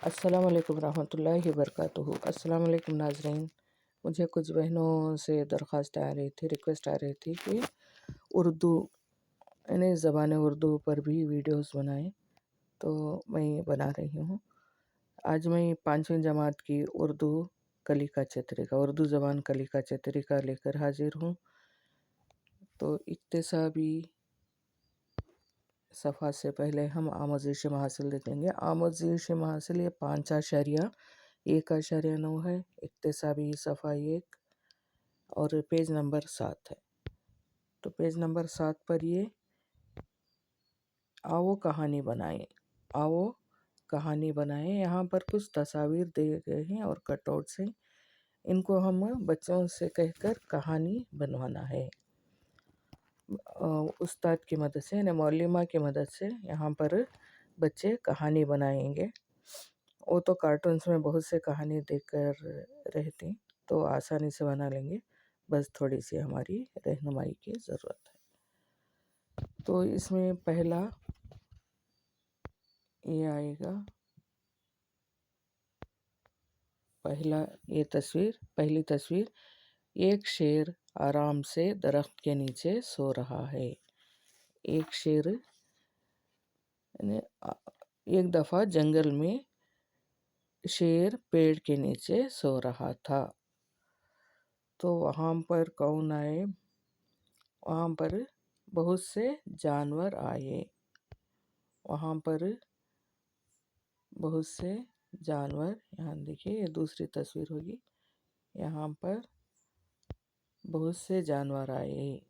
अस्सलाम वालेकुम रहमतुल्लाहि वबरकातुहू। अस्सलाम वालेकुम नाज़रीन। मुझे कुछ बहनों से दरख्वास्त आ रही थी, रिक्वेस्ट आ रही थी कि उर्दू यानी ज़बान उर्दू पर भी वीडियोस बनाएं, तो मैं बना रही हूँ। आज मैं 5वीं जमात की उर्दू कलिका चतरिका, उर्दू ज़बान कलिका चतरिका लेकर हाजिर हूँ। तो इक्तिसाबी सफ़ा से पहले हम आमोज़िश महासिल देखेंगे। आमोज़िश महासिल ये 5.1.9 है। इक्तिसाबी सफ़ा 1 और पेज नंबर 7 है। तो पेज नंबर 7 पर ये आओ कहानी बनाएं, आओ कहानी बनाएं। यहाँ पर कुछ तस्वीर दिए गए हैं और कटआउट्स हैं। इनको हम बच्चों से कहकर कहानी बनवाना है। उस्ताद की मदद से यानी मौलिमा की मदद से यहाँ पर बच्चे कहानी बनाएंगे। वो तो कार्टून्स में बहुत से कहानी देखकर रहती, तो आसानी से बना लेंगे, बस थोड़ी सी हमारी रहनुमाई की ज़रूरत है। तो इसमें पहला ये आएगा, पहली तस्वीर एक शेर आराम से दरख्त के नीचे सो रहा है। एक शेर एक दफ़ा जंगल में शेर पेड़ के नीचे सो रहा था। तो वहाँ पर कौन आए? वहाँ पर बहुत से जानवर आए। वहाँ पर बहुत से जानवर, यहाँ देखिए ये दूसरी तस्वीर होगी। यहाँ पर बहुत से जानवर आए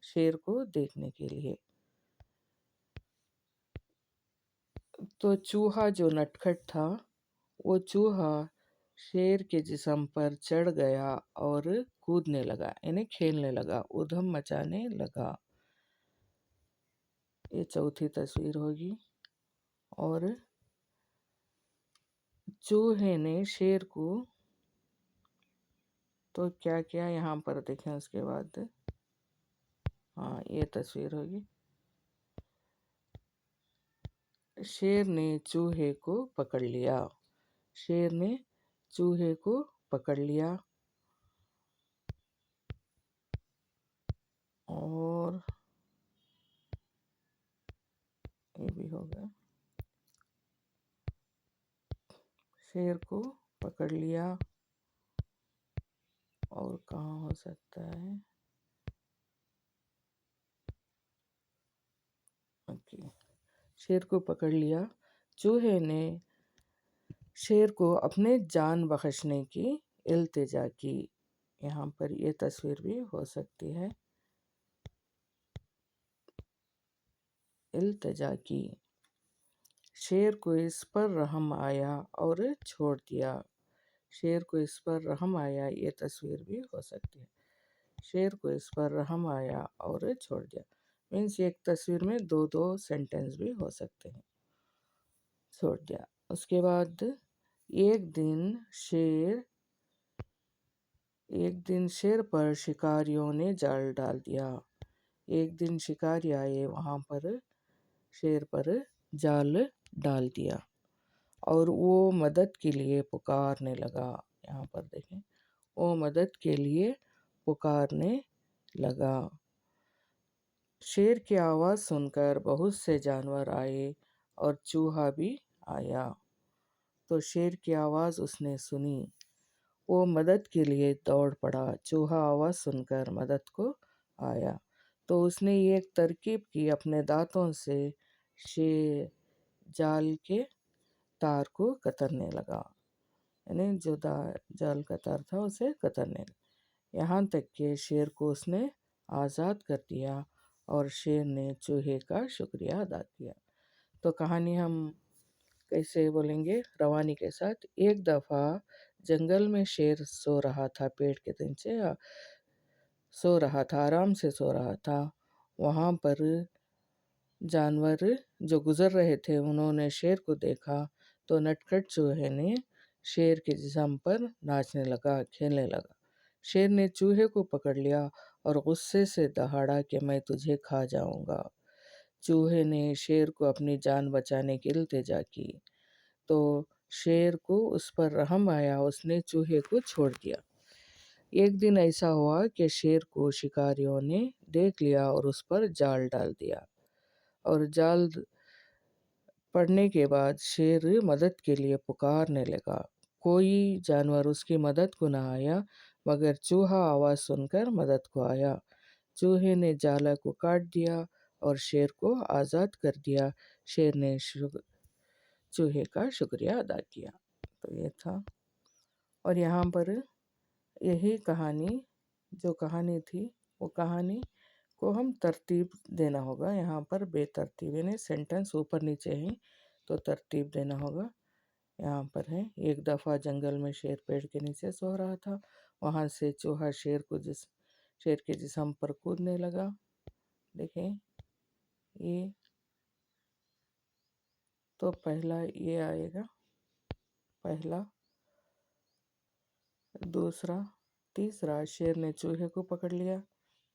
शेर को देखने के लिए। तो चूहा जो नटखट था, वो चूहा शेर के जिस्म पर चढ़ गया और कूदने लगा, यानी खेलने लगा, उधम मचाने लगा। ये चौथी तस्वीर होगी। और चूहे ने शेर को तो क्या किया यहाँ पर देखें। उसके बाद हाँ ये तस्वीर होगी। शेर ने चूहे को पकड़ लिया, शेर ने चूहे को पकड़ लिया। और ये भी होगा, शेर को पकड़ लिया। और कहाँ हो सकता है? ओके, शेर को पकड़ लिया। चूहे ने शेर को अपने जान बख्शने की इल्तिजा की। यहाँ पर ये तस्वीर भी हो सकती है, इल्तिजा की। शेर को इस पर रहम आया और छोड़ दिया। शेर को इस पर रहम आया, ये तस्वीर भी हो सकती है। शेर को इस पर रहम आया और छोड़ दिया मीन्स एक तस्वीर में दो दो सेंटेंस भी हो सकते हैं। छोड़ दिया। उसके बाद एक दिन शेर पर शिकारियों ने जाल डाल दिया। एक दिन शिकारी आए, वहाँ पर शेर पर जाल डाल दिया और वो मदद के लिए पुकारने लगा। यहाँ पर देखें, वो मदद के लिए पुकारने लगा। शेर की आवाज़ सुनकर बहुत से जानवर आए और चूहा भी आया। तो शेर की आवाज़ उसने सुनी, वो मदद के लिए दौड़ पड़ा। चूहा आवाज़ सुनकर मदद को आया, तो उसने ये एक तरकीब की, अपने दांतों से शेर जाल के तार को कतरने लगा, यानी जो जाल का तार था उसे कतरने लगा। यहाँ तक कि शेर को उसने आज़ाद कर दिया और शेर ने चूहे का शुक्रिया अदा किया। तो कहानी हम कैसे बोलेंगे? रवानी के साथ। एक दफ़ा जंगल में शेर सो रहा था, पेड़ के नीचे सो रहा था, आराम से सो रहा था। वहाँ पर जानवर जो गुज़र रहे थे, उन्होंने शेर को देखा, तो नटखट चूहे ने शेर के जिस्म पर नाचने लगा, खेलने लगा। शेर ने चूहे को पकड़ लिया और गुस्से से दहाड़ा कि मैं तुझे खा जाऊंगा। चूहे ने शेर को अपनी जान बचाने की इल्तिजा की, तो शेर को उस पर रहम आया, उसने चूहे को छोड़ दिया। एक दिन ऐसा हुआ कि शेर को शिकारियों ने देख लिया और उस पर जाल डाल दिया, और जाल पड़ने के बाद शेर मदद के लिए पुकारने लगा। कोई जानवर उसकी मदद को न आया, मगर चूहा आवाज़ सुनकर मदद को आया। चूहे ने जाला को काट दिया और शेर को आज़ाद कर दिया। शेर ने चूहे का शुक्रिया अदा किया। तो ये था, और यहाँ पर यही कहानी, जो कहानी थी वो कहानी को हम तरतीब देना होगा। यहाँ पर बेतरतीब यानी सेंटेंस ऊपर नीचे हैं, तो तरतीब देना होगा। यहाँ पर है, एक दफ़ा जंगल में शेर पेड़ के नीचे सो रहा था। वहाँ से चूहा शेर के जिस्म पर कूदने लगा। देखें ये, तो पहला ये आएगा, पहला, दूसरा, तीसरा शेर ने चूहे को पकड़ लिया।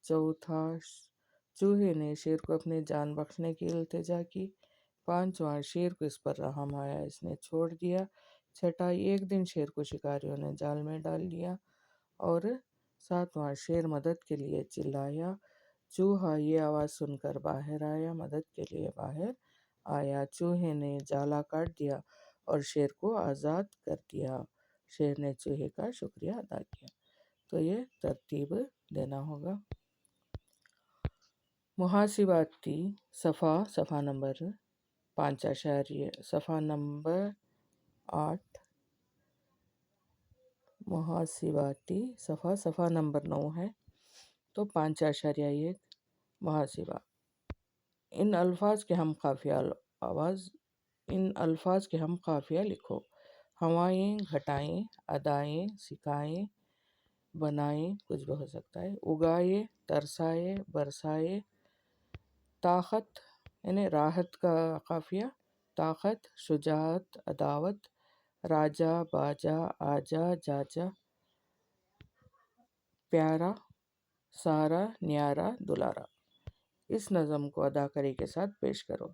चौथा, चूहे ने शेर को अपनी जान बख्शने की इल्तिजा की। पांचवा, शेर को इस पर रहम आया, इसने छोड़ दिया। छठा, एक दिन शेर को शिकारियों ने जाल में डाल लिया। और सातवां, शेर मदद के लिए चिल्लाया। चूहा ये आवाज़ सुनकर बाहर आया, मदद के लिए बाहर आया। चूहे ने जाला काट दिया और शेर को आज़ाद कर दिया। शेर ने चूहे का शुक्रिया अदा किया। तो ये तरतीब देना होगा। मुहासिबाती सफ़ा नंबर 5 सफ़ा नंबर 8। मुहासिबाती सफ़ा नंबर 9 है, तो 5.1 मुहासिबा। इन अल्फाज के हम काफ़िया लिखो। हवाएं, घटाएं, अदाएं, सिखाएं, बनाएं, कुछ भी हो सकता है। उगाए, तरसाए, बरसाए। ताकत यानी राहत का काफ़िया, ताकत, शुजाअत, अदावत। राजा, बाजा, आजा, जाजा। प्यारा, सारा, न्यारा, दुलारा। इस नज़म को अदाकारी के साथ पेश करो।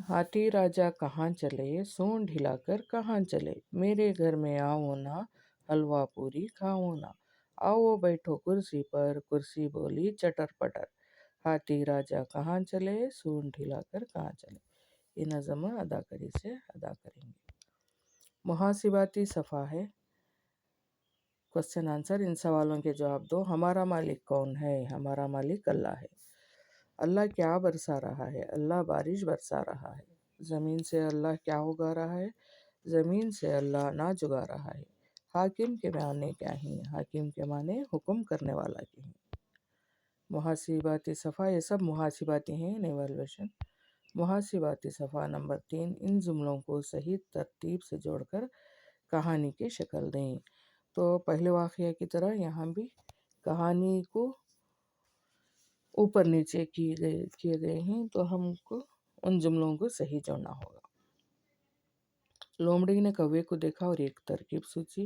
हाथी राजा कहाँ चले, सूंड हिलाकर कहाँ चले। मेरे घर में आओ ना, हलवा पूरी खाओ ना। आओ बैठो कुर्सी पर, कुर्सी बोली चटर पटर। हाथी राजा कहाँ चले, सूंड हिलाकर कहाँ चले। ये नज़म अदाकारी से अदा करेंगे। मुहासिबाती सफ़ा है, क्वेश्चन आंसर। इन सवालों के जवाब दो। हमारा मालिक कौन है? हमारा मालिक अल्लाह है। अल्लाह क्या बरसा रहा है? अल्लाह बारिश बरसा रहा है। ज़मीन से अल्लाह क्या उगा रहा है? ज़मीन से अल्लाह अनाज उगा रहा है। हाकिम के माने क्या हैं? हाकिम के माने हुक्म करने वाला के हैं। मुहासिबाती सफ़ा, ये सब मुहासिबाती हैं, इवैल्यूएशन। मुहासिबाती सफ़ा नंबर 3। इन जुमलों को सही तरतीब से जोड़कर कहानी की शक्ल दें। तो पहले वाक़या की तरह यहाँ भी कहानी को ऊपर नीचे किए गए हैं, तो हमको उन जुमलों को सही जोड़ना होगा। लोमड़ी ने कौवे को देखा और एक तरकीब सोची।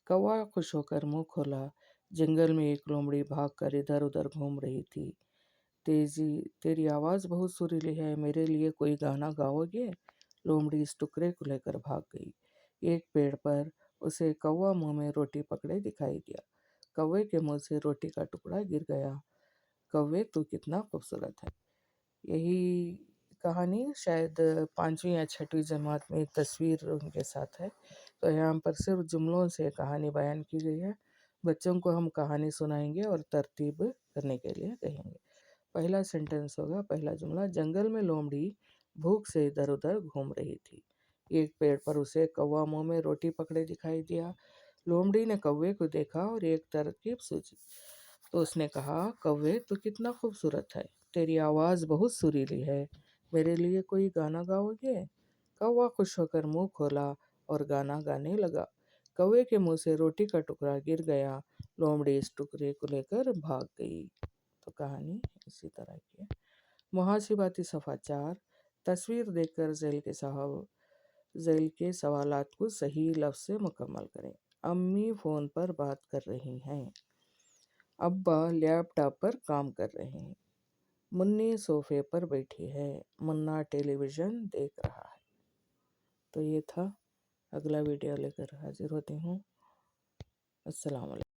कौवा खुश होकर मुंह खोला। जंगल में एक लोमड़ी भागकर इधर उधर घूम रही थी। तेरी आवाज़ बहुत सुरीली है, मेरे लिए कोई गाना गाओगे? लोमड़ी इस टुकड़े को लेकर भाग गई। एक पेड़ पर उसे कौवा मुंह में रोटी पकड़े दिखाई दिया। कौवे के मुंह से रोटी का टुकड़ा गिर गया। कौवे तू कितना खूबसूरत है। यही कहानी शायद 5वीं या 6वीं जमात में एक तस्वीर उनके साथ है। तो यहाँ पर सिर्फ जुमलों से कहानी बयान की गई है। बच्चों को हम कहानी सुनाएंगे और तरतीब करने के लिए कहेंगे। पहला सेंटेंस होगा, पहला जुमला, जंगल में लोमड़ी भूख से इधर उधर घूम रही थी। एक पेड़ पर उसे कौवा मुंह में रोटी पकड़े दिखाई दिया। लोमड़ी ने कौवे को देखा और एक तरकीब सूझी, तो उसने कहा, कौवे तू कितना खूबसूरत है, तेरी आवाज़ बहुत सुरीली है, मेरे लिए कोई गाना गाओगे? कौवा खुश होकर मुंह खोला और गाना गाने लगा। कौवे के मुंह से रोटी का टुकड़ा गिर गया। लोमड़ी इस टुकड़े को लेकर भाग गई। तो कहानी इसी तरह की है। मुहासिबाती सफ़ा 4। तस्वीर देखकर झेल के सवालात को सही लफ्ज़ से मुकम्मल करें। अम्मी फ़ोन पर बात कर रही हैं। अब्बा लैपटॉप पर काम कर रहे हैं। मुन्नी सोफे पर बैठी है। मुन्ना टेलीविज़न देख रहा है। تو یہ تھا، اگلا ویڈیو لے کر حاضر ہوتی ہوں۔ السلام علیکم۔